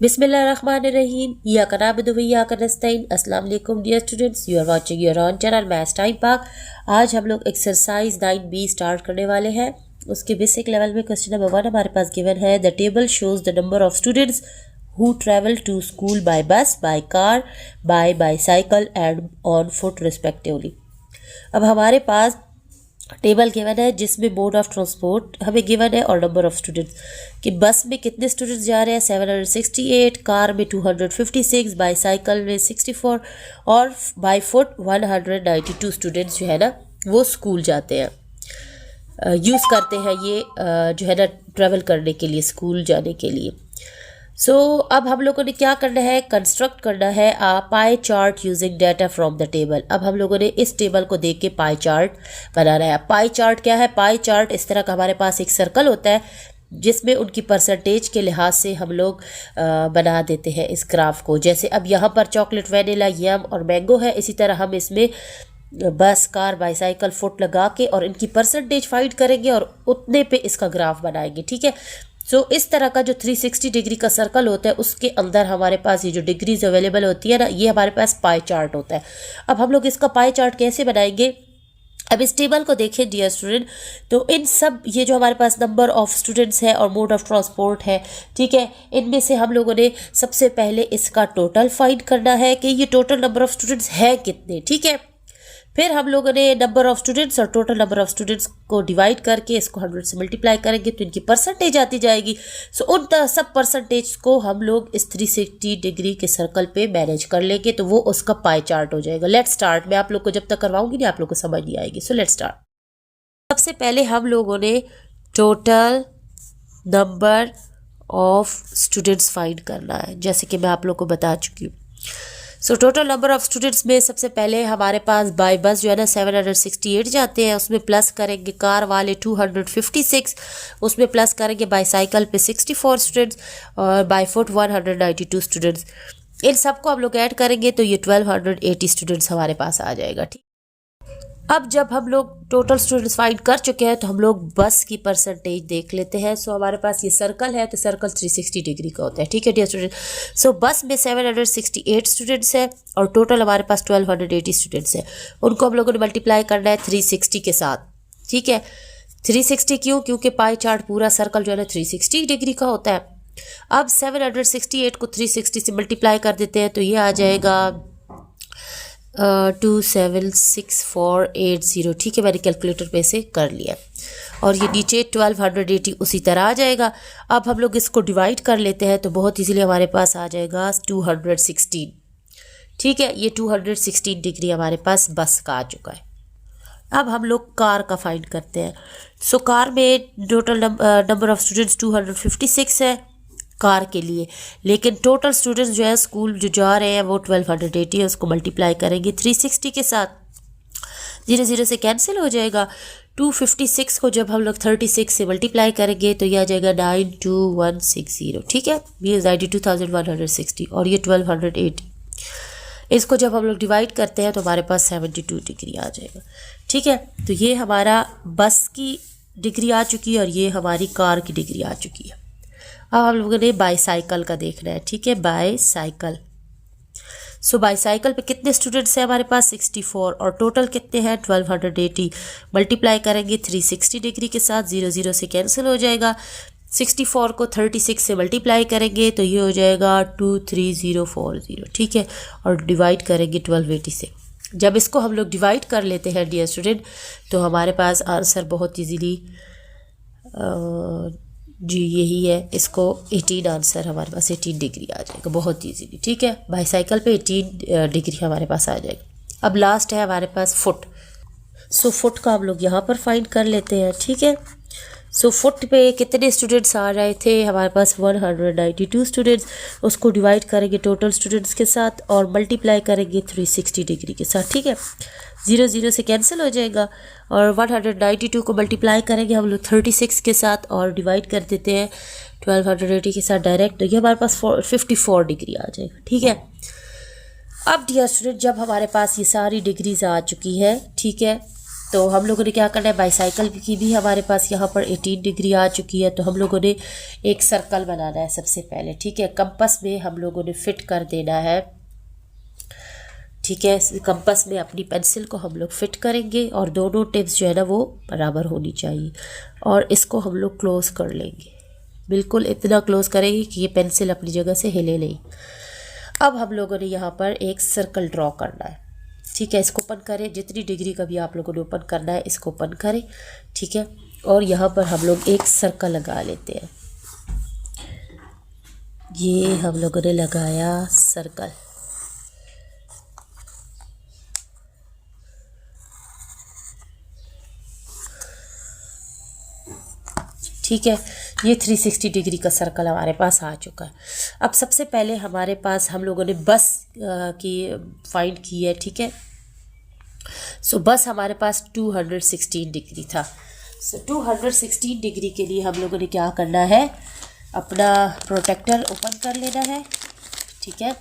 बिस्मिल्लाहिर्रहमानिर्रहीम। इय्याका नअबुदु व इय्याका नस्तईन। अस्सलाम वालेकुम dear students, you are watching your own channel maths time Pak. आज हम लोग एक्सरसाइज 9B स्टार्ट करने वाले हैं। उसके बेसिक लेवल में क्वेश्चन नंबर 1 हमारे पास गिवन है। The table shows the number of students who travel to school by bus, by car, by bicycle and on foot respectively। अब हमारे पास टेबल गिवन है जिसमें मोड ऑफ ट्रांसपोर्ट हमें given है और नंबर ऑफ स्टूडेंट्स कि बस में कितने स्टूडेंट्स जा रहे हैं 768, कार में 256, बाईसाइकिल में 64 और बाई फुट 192 स्टूडेंट्स जो है ना वो स्कूल जाते हैं, यूज़ करते हैं ये जो है ना ट्रैवल करने के लिए, स्कूल जाने के लिए। अब हम लोगों ने क्या करना है, कंस्ट्रक्ट करना है pie chart using data from the table. अब हम लोगों ने इस टेबल को देख के पाई चार्ट बनाना है। पाई चार्ट क्या है? पाई चार्ट इस तरह का हमारे पास एक सर्कल होता है जिसमें उनकी परसेंटेज के लिहाज से हम लोग बना देते हैं इस ग्राफ को। जैसे अब यहाँ पर चॉकलेट, वेनिला, यम और मैंगो है, इसी तरह हम इसमें बस, कार, बाईसाइकिल, फुट लगा के और इनकी परसेंटेज फाइंड करेंगे और उतने पे इसका ग्राफ बनाएंगे। ठीक है। इस तरह का जो 360 डिग्री का सर्कल होता है उसके अंदर हमारे पास ये जो डिग्रीज अवेलेबल होती है ना, ये हमारे पास पाई चार्ट होता है। अब हम लोग इसका पाई चार्ट कैसे बनाएंगे? अब इस टेबल को देखें डियर स्टूडेंट, तो इन सब ये जो हमारे पास नंबर ऑफ स्टूडेंट्स है और मोड ऑफ ट्रांसपोर्ट है, ठीक है, इनमें से हम लोगों ने सबसे पहले इसका टोटल फाइंड करना है कि ये टोटल नंबर ऑफ स्टूडेंट्स है कितने। ठीक है। फिर हम लोगों ने नंबर ऑफ स्टूडेंट्स और टोटल नंबर ऑफ स्टूडेंट्स को डिवाइड करके इसको 100 से मल्टीप्लाई करेंगे तो इनकी परसेंटेज आती जाएगी। उन सब परसेंटेज को हम लोग इस 360 डिग्री के सर्कल पे मैनेज कर लेंगे तो वो उसका पाई चार्ट हो जाएगा। Let's start. मैं आप लोग को जब तक करवाऊंगी नहीं आप लोग को समझ नहीं आएगी। Let's start. सबसे पहले हम लोगों ने total number of students find करना है, जैसे कि मैं आप लोग को बता चुकी हूँ। टोटल नंबर ऑफ स्टूडेंट्स में सबसे पहले हमारे पास बाय बस जो है ना 768 जाते हैं, उसमें प्लस करेंगे कार वाले 256, उसमें प्लस करेंगे बाईसाइकिल पे 64 स्टूडेंट्स और बाय फुट 192 स्टूडेंट्स। इन सबको हम लोग ऐड करेंगे तो ये 1280 स्टूडेंट्स हमारे पास आ जाएगा। ठीक। अब जब हम लोग टोटल स्टूडेंट्स फाइंड कर चुके हैं तो हम लोग बस की परसेंटेज देख लेते हैं। हमारे पास ये सर्कल है तो सर्कल 360 डिग्री का होता है। ठीक है डियर स्टूडेंट। बस में 768 स्टूडेंट्स है और टोटल हमारे पास 1280 स्टूडेंट्स है। उनको हम लोगों ने मल्टीप्लाई करना है 360 के साथ। ठीक है। 360 क्यों? क्योंकि पाई चार्ट पूरा सर्कल जो है ना 360 डिग्री का होता है। अब 768 को 360 से मल्टीप्लाई कर देते हैं तो ये आ जाएगा 276480। ठीक है, मैंने कैलकुलेटर पे से कर लिया और ये नीचे 1280 उसी तरह आ जाएगा। अब हम लोग इसको डिवाइड कर लेते हैं तो बहुत इजीली हमारे पास आ जाएगा 216। ठीक है, ये 216 डिग्री हमारे पास बस का आ चुका है। अब हम लोग कार का फाइंड करते हैं। कार में टोटल नंबर ऑफ स्टूडेंट्स 256 है कार के लिए, लेकिन टोटल स्टूडेंट्स जो है स्कूल जो जा रहे हैं वो 1280 है। उसको मल्टीप्लाई करेंगे 360 के साथ, 0 से कैंसिल हो जाएगा। 256 को जब हम लोग 36 से मल्टीप्लाई करेंगे तो ये आ जाएगा 92160। ठीक है, ये 92,160 और ये 1280। इसको जब हम लोग डिवाइड करते हैं तो हमारे पास 72 डिग्री आ जाएगा। ठीक है, तो ये हमारा बस की डिग्री आ चुकी है और ये हमारी कार की डिग्री आ चुकी है। अब हम लोगों ने बाईसाइकिल का देखना है। ठीक है, बाईसाइकिल। बाईसाइकिल पे कितने स्टूडेंट्स हैं हमारे पास 64 और टोटल कितने हैं 1280। मल्टीप्लाई करेंगे 360 डिग्री के साथ, 0 से कैंसिल हो जाएगा। 64 को 36 से मल्टीप्लाई करेंगे तो ये हो जाएगा 23040। ठीक है, और डिवाइड करेंगे 1280 से। जब इसको हम लोग डिवाइड कर लेते हैं डियर स्टूडेंट तो हमारे पास आंसर बहुत ईजीली जी यही है। इसको 18 आंसर हमारे पास 18 डिग्री आ जाएगा बहुत इजीली। ठीक है, बाईसाइकिल पे 18 डिग्री हमारे पास आ जाएगा। अब लास्ट है हमारे पास फुट। फुट का हम लोग यहाँ पर फाइंड कर लेते हैं। ठीक है, फुट पे कितने स्टूडेंट्स आ रहे थे हमारे पास 192 स्टूडेंट्स। उसको डिवाइड करेंगे टोटल स्टूडेंट्स के साथ और मल्टीप्लाई करेंगे 360 डिग्री के साथ। ठीक है, 0 से कैंसिल हो जाएगा और 192 को मल्टीप्लाई करेंगे हम लोग 36 के साथ और डिवाइड कर देते हैं 1280 के साथ डायरेक्ट, तो ये हमारे पास 54 डिग्री आ जाएगा। ठीक है। अब डियर स्टूडेंट जब हमारे पास ये सारी डिग्रीज आ चुकी है, ठीक है, तो हम लोगों ने क्या करना है, बाईसाइकिल की भी हमारे पास यहाँ पर 18 डिग्री आ चुकी है। तो हम लोगों ने एक सर्कल बनाना है सबसे पहले, ठीक है। कंपास में हम लोगों ने फिट कर देना है, ठीक है। कंपास में अपनी पेंसिल को हम लोग फिट करेंगे और दोनों टिप्स जो है ना वो बराबर होनी चाहिए, और इसको हम लोग क्लोज कर लेंगे, बिल्कुल इतना क्लोज करेंगे कि ये पेंसिल अपनी जगह से हिले नहीं। अब हम लोगों ने यहाँ पर एक सर्कल ड्रॉ करना है, ठीक है। इसको ओपन करें, जितनी डिग्री का भी आप लोगों ने ओपन करना है इसको ओपन करें, ठीक है। और यहाँ पर हम लोग एक सर्कल लगा लेते हैं। ये हम लोगों ने लगाया सर्कल, ठीक है। ये 360 डिग्री का सर्कल हमारे पास आ चुका है। अब सबसे पहले हमारे पास हम लोगों ने बस की फाइंड की है, ठीक है। सो बस हमारे पास 216 डिग्री था। सो 216 डिग्री के लिए हम लोगों ने क्या करना है, अपना प्रोटेक्टर ओपन कर लेना है, ठीक है।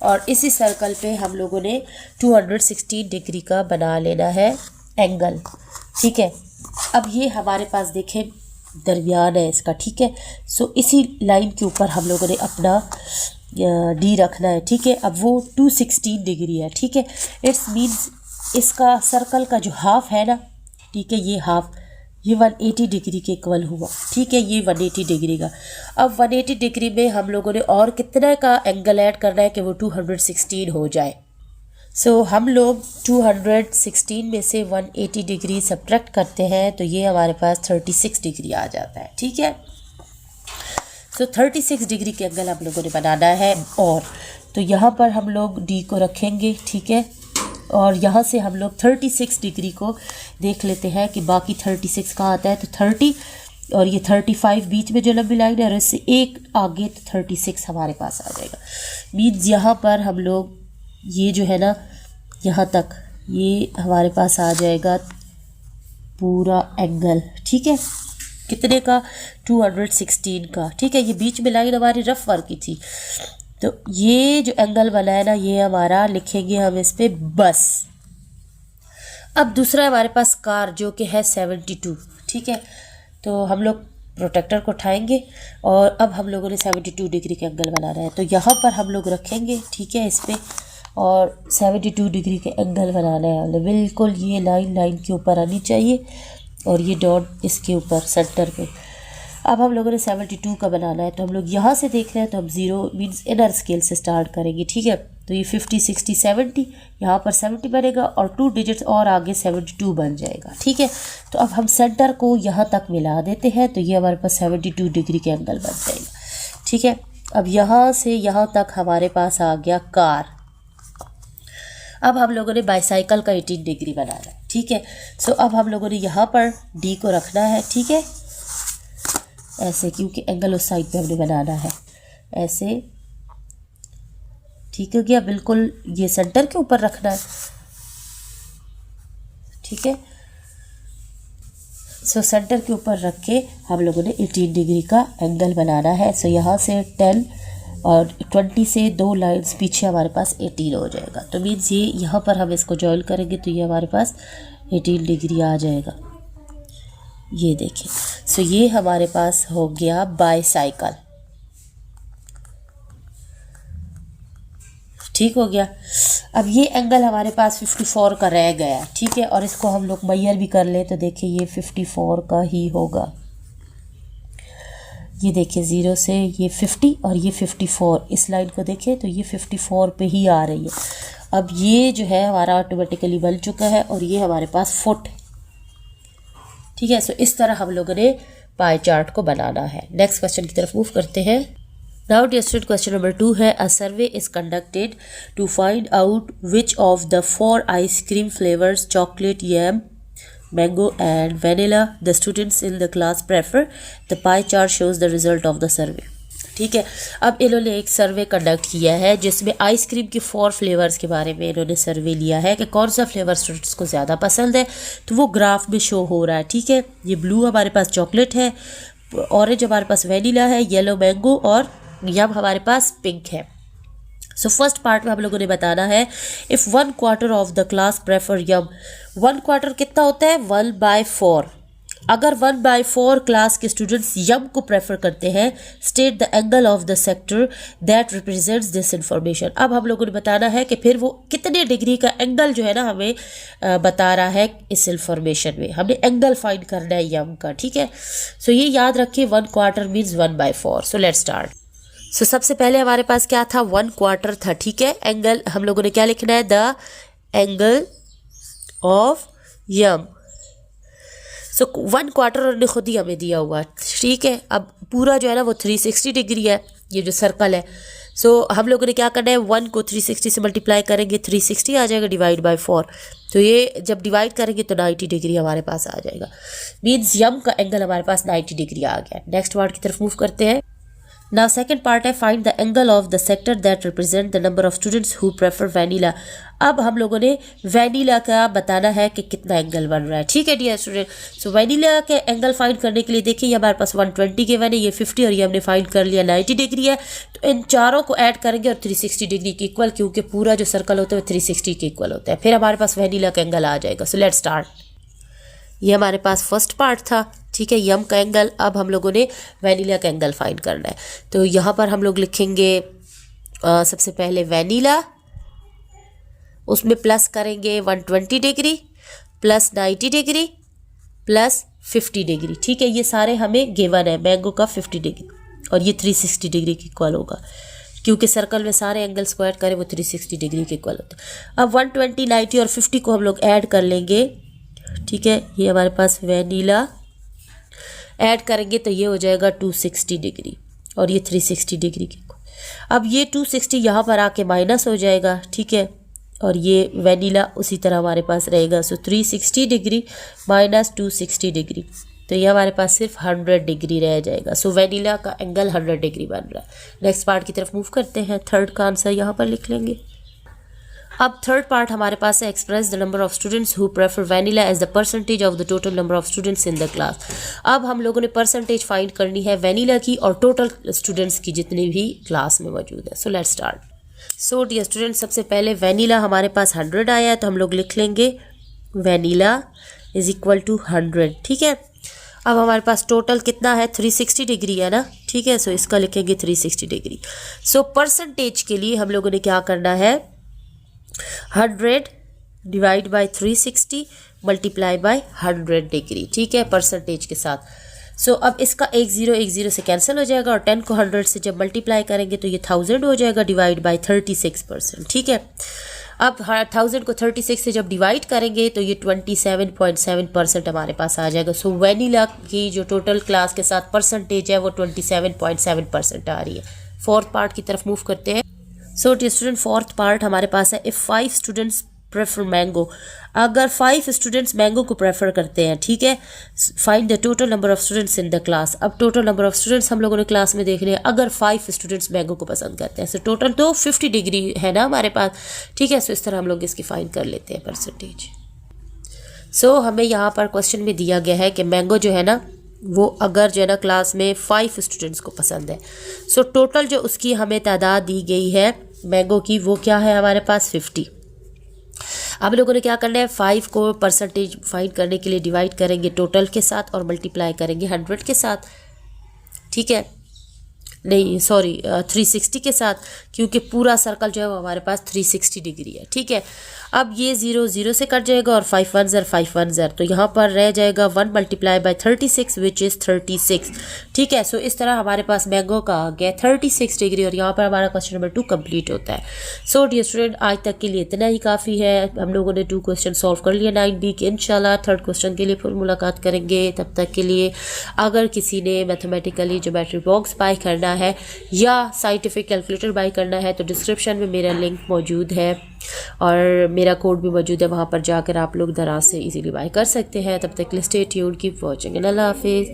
और इसी सर्कल पे हम लोगों ने 216 डिग्री का बना लेना है एंगल, ठीक है। अब ये हमारे पास देखें दरमियान है इसका, ठीक है। सो इसी लाइन के ऊपर हम लोगों ने अपना डी रखना है, ठीक है। अब वो 216 डिग्री है, ठीक है। इट्स मीन्स इसका सर्कल का जो हाफ है ना, ठीक है, ये हाफ ये 180 डिग्री के इक्वल हुआ, ठीक है। ये 180 डिग्री का। अब 180 डिग्री में हम लोगों ने और कितना का एंगल ऐड करना है कि वो 216 हो जाए। सो हम लोग 216 में से 180 डिग्री सब्ट्रैक्ट करते हैं तो ये हमारे पास 36 डिग्री आ जाता है, ठीक है। सो 36 डिग्री के एंगल हम लोगों ने बनाना है। और तो यहाँ पर हम लोग डी को रखेंगे, ठीक है। और यहाँ से हम लोग 36 डिग्री को देख लेते हैं कि बाकी 36 कहाँ आता है। तो 30 और ये 35 बीच में जो लंबी लाइन है, और इससे एक आगे तो 36 हमारे पास आ जाएगा। मीन्स यहाँ पर हम लोग ये जो है ना यहाँ तक ये हमारे पास आ जाएगा पूरा एंगल, ठीक है। कितने का, 216 का, ठीक है। ये बीच में लाइन हमारी रफ वर्क की थी। तो ये जो एंगल बना है ना, ये हमारा लिखेंगे हम इस पे बस। अब दूसरा हमारे पास कार जो कि है 72, ठीक है। तो हम लोग प्रोटेक्टर को उठाएंगे और अब हम लोगों ने 72 डिग्री का एंगल बनाना है। तो यहाँ पर हम लोग रखेंगे, ठीक है, इस पर, और 72 डिग्री के एंगल बनाना है। बिल्कुल ये लाइन के ऊपर आनी चाहिए और ये डॉट इसके ऊपर सेंटर पे। अब हम लोगों ने 72 का बनाना है, तो हम लोग यहाँ से देख रहे हैं तो हम 0 मीन्स इनर स्केल से स्टार्ट करेंगे, ठीक है। तो ये 50 60 70 यहाँ पर 70 बनेगा और 2 डिजिट्स और आगे 72 बन जाएगा, ठीक है। तो अब हम सेंटर को यहाँ तक मिला देते हैं तो ये हमारे पास 72 डिग्री के एंगल बन जाएगा, ठीक है। अब यहाँ से यहाँ तक हमारे पास आ गया कार। अब हम लोगों ने बाईसाइकिल का 18 डिग्री बनाना है, ठीक है। सो अब हम लोगों ने यहाँ पर डी को रखना है, ठीक है, ऐसे, क्योंकि एंगल उस साइड पे हमने बनाना है, ऐसे, ठीक हो गया। बिल्कुल ये सेंटर के ऊपर रखना है, ठीक है। सो सेंटर के ऊपर रख के हम लोगों ने 18 डिग्री का एंगल बनाना है। सो यहाँ से 10 और 20 से 2 लाइन्स पीछे हमारे पास 18 हो जाएगा। तो मीन्स ये यहाँ पर हम इसको जॉइन करेंगे तो ये हमारे पास 18 डिग्री आ जाएगा, ये देखिए। सो ये हमारे पास हो गया बाईसाइकिल, ठीक हो गया। अब ये एंगल हमारे पास 54 का रह गया, ठीक है। और इसको हम लोग मैयर भी कर ले तो देखिए ये 54 का ही होगा। ये देखिए 0 से ये 50 और ये 54, इस लाइन को देखें तो ये 54 पे ही आ रही है। अब ये जो है हमारा ऑटोमेटिकली बन चुका है और ये हमारे पास फुट, ठीक है। सो इस तरह हम लोगों ने पाई चार्ट को बनाना है। नेक्स्ट क्वेश्चन की तरफ मूव करते हैं। Now dear student, question number 2 है, a survey is conducted to find out which of the 4 ice cream flavours chocolate, yum, mango and vanilla the students in the class prefer. The pie chart shows the result of the survey. ठीक है। अब इन्होंने एक survey conduct किया है जिसमें ice cream के 4 flavours के बारे में इन्होंने सर्वे लिया है कि कौन सा फ्लेवर स्टूडेंट्स को ज़्यादा पसंद है। तो वो ग्राफ में शो हो रहा है, ठीक है। ये ब्लू हमारे पास चॉकलेट है, ऑरेंज हमारे पास वेनिला है, येलो मैंगो और यम हमारे पास पिंक है। सो फर्स्ट पार्ट में हम लोगों ने बताना है if 1/4 of the class prefer yum. 1/4 कितना होता है 1/4। अगर 1/4 क्लास के स्टूडेंट्स यम को प्रेफर करते हैं state the angle of the sector that represents this information. अब हम लोगों ने बताना है कि फिर वो कितने डिग्री का एंगल जो है ना हमें बता रहा है इस इंफॉर्मेशन में। हमने एंगल फाइंड करना है यम का, ठीक है। सो ये याद रखिए 1/4 means 1/4। So let's start. So सबसे पहले हमारे पास क्या था 1/4 था, ठीक है। एंगल हम लोगों ने क्या लिखना है द एंगल ऑफ यम। सो 1/4 ने खुद ही हमें दिया हुआ, ठीक है। अब पूरा जो है ना वो 360 डिग्री है, ये जो सर्कल है। सो हम लोगों ने क्या करना है 1 को 360 से मल्टीप्लाई करेंगे 360 आ जाएगा डिवाइड बाय 4। तो ये जब डिवाइड करेंगे तो 90 डिग्री हमारे पास आ जाएगा। मीन्स यम का एंगल हमारे पास 90 डिग्री आ गया। नेक्स्ट पार्ट की तरफ मूव करते हैं। नाउ सेकंड पार्ट है find the angle of the sector that represent the number of students who prefer vanilla. अब हम लोगों ने वैनिला का बताना है कि कितना एंगल बन रहा है, ठीक है डियर स्टूडेंट। सो वैनिला के एंगल फाइंड करने के लिए देखिए ये हमारे पास 120 के वन है, ये 50 और ये हमने फाइंड कर लिया 90 डिग्री है। तो इन चारों को ऐड करेंगे और 360 डिग्री के इक्वल, क्योंकि पूरा जो सर्कल होता है 360 के इक्वल होता है। फिर हमारे पास वैनिला का एंगल आ जाएगा। सो लेट्स स्टार्ट। ये हमारे पास फर्स्ट पार्ट था, ठीक है, यम का एंगल। अब हम लोगों ने वैनिला का एंगल फाइंड करना है। तो यहाँ पर हम लोग लिखेंगे सबसे पहले वैनिला, उसमें प्लस करेंगे 120 degree plus 90 degree plus 50 degree, ठीक है। ये सारे हमें गिवन है, मैंगो का 50 डिग्री और ये 360 डिग्री के इक्वल होगा, क्योंकि सर्कल में सारे एंगल स्क्वायर करें वो 360 डिग्री के इक्वल होते हैं। अब 120, 90 और 50 को हम लोग ऐड कर लेंगे, ठीक है। ये हमारे पास वैनिला ऐड करेंगे तो ये हो जाएगा 260 डिग्री और ये 360 डिग्री के। अब ये 260 यहाँ पर आके माइनस हो जाएगा, ठीक है, और ये वैनिला उसी तरह हमारे पास रहेगा। सो 360 डिग्री माइनस 260 डिग्री, तो ये हमारे पास सिर्फ 100 डिग्री रह जाएगा। सो वैनिला का एंगल 100 डिग्री बन रहा है। नेक्स्ट पार्ट की तरफ मूव करते हैं। थर्ड का आंसर यहाँ पर लिख लेंगे। अब थर्ड पार्ट हमारे पास है express the number of students who prefer vanilla as the percentage of the total number of students in the class. अब हम लोगों ने परसेंटेज फाइंड करनी है वैनिला की और टोटल स्टूडेंट्स की जितनी भी क्लास में मौजूद है। So let's start. So dear students, सबसे पहले वैनिला हमारे पास 100 आया है, तो हम लोग लिख लेंगे वैनिला इज इक्वल टू 100, ठीक है। अब हमारे पास टोटल कितना है 360 डिग्री है ना, ठीक है। सो इसका लिखेंगे 360 डिग्री। सो परसेंटेज के लिए हम लोगों ने क्या करना है 100 divide by 360 multiply by 100 degree, ठीक है, परसेंटेज के साथ। सो अब इसका एक ज़ीरो से कैंसिल हो जाएगा और 10 को 100 से जब मल्टीप्लाई करेंगे तो ये 1000 हो जाएगा डिवाइड बाय 36%, ठीक है। अब 1000 को 36 से जब डिवाइड करेंगे तो ये 27.7% हमारे पास आ जाएगा। सो वैनिला की जो टोटल क्लास के साथ परसेंटेज है वो 27.7% आ रही है। फोर्थ पार्ट की तरफ मूव करते हैं। So dear student, fourth part हमारे पास है इफ़ 5 स्टूडेंट्स प्रेफर मैंगो। अगर 5 स्टूडेंट्स मैंगो को प्रेफर करते हैं, ठीक है, find the total number of students in the class. अब टोटल नंबर ऑफ स्टूडेंट्स हम लोगों ने क्लास में देख रहे हैं। अगर 5 स्टूडेंट्स मैंगो को पसंद करते हैं, सो टोटल तो 50 डिग्री है ना हमारे पास, ठीक है। सो इस तरह हम लोग इसकी फाइंड कर लेते हैं परसेंटेज। सो हमें यहाँ पर क्वेश्चन में दिया गया है कि मैंगो जो है ना वो अगर जो है ना क्लास में 5 स्टूडेंट्स को पसंद है, सो टोटल जो उसकी हमें तादाद दी गई है मैंगो की वो क्या है हमारे पास 50। अब लोगों ने क्या करना है 5 को परसेंटेज फाइंड करने के लिए डिवाइड करेंगे टोटल के साथ और मल्टीप्लाई करेंगे 100 के साथ, ठीक है, नहीं सॉरी 360 के साथ, क्योंकि पूरा सर्कल जो है वो हमारे पास 360 डिग्री है, ठीक है। अब ये 0 0 से कट जाएगा और 5 1 0 5 1 0, तो यहाँ पर रह जाएगा 1 मल्टीप्लाई बाय 36 विच इज़ 36, ठीक है। सो इस तरह हमारे पास मैंगो का आ गया 36 डिग्री और यहाँ पर हमारा क्वेश्चन नंबर 2 कंप्लीट होता है। सो डियर स्टूडेंट, आज तक के लिए इतना ही काफ़ी है। हम लोगों ने 2 क्वेश्चन सॉल्व कर लिया 9B के। इंशाल्लाह थर्ड क्वेश्चन के लिए फिर मुलाकात करेंगे। तब तक के लिए अगर किसी ने मैथमेटिकली ज्योमेट्री बॉक्स बाय करना है या साइंटिफिक कैलकुलेटर बाय करना है तो डिस्क्रिप्शन में मेरा लिंक मौजूद है और मेरा कोड भी मौजूद है, वहाँ पर जाकर आप लोग दराज से इजीली बाय कर सकते हैं। तब तक के लिए stay tuned, keep watching and अल्लाह हाफिज़।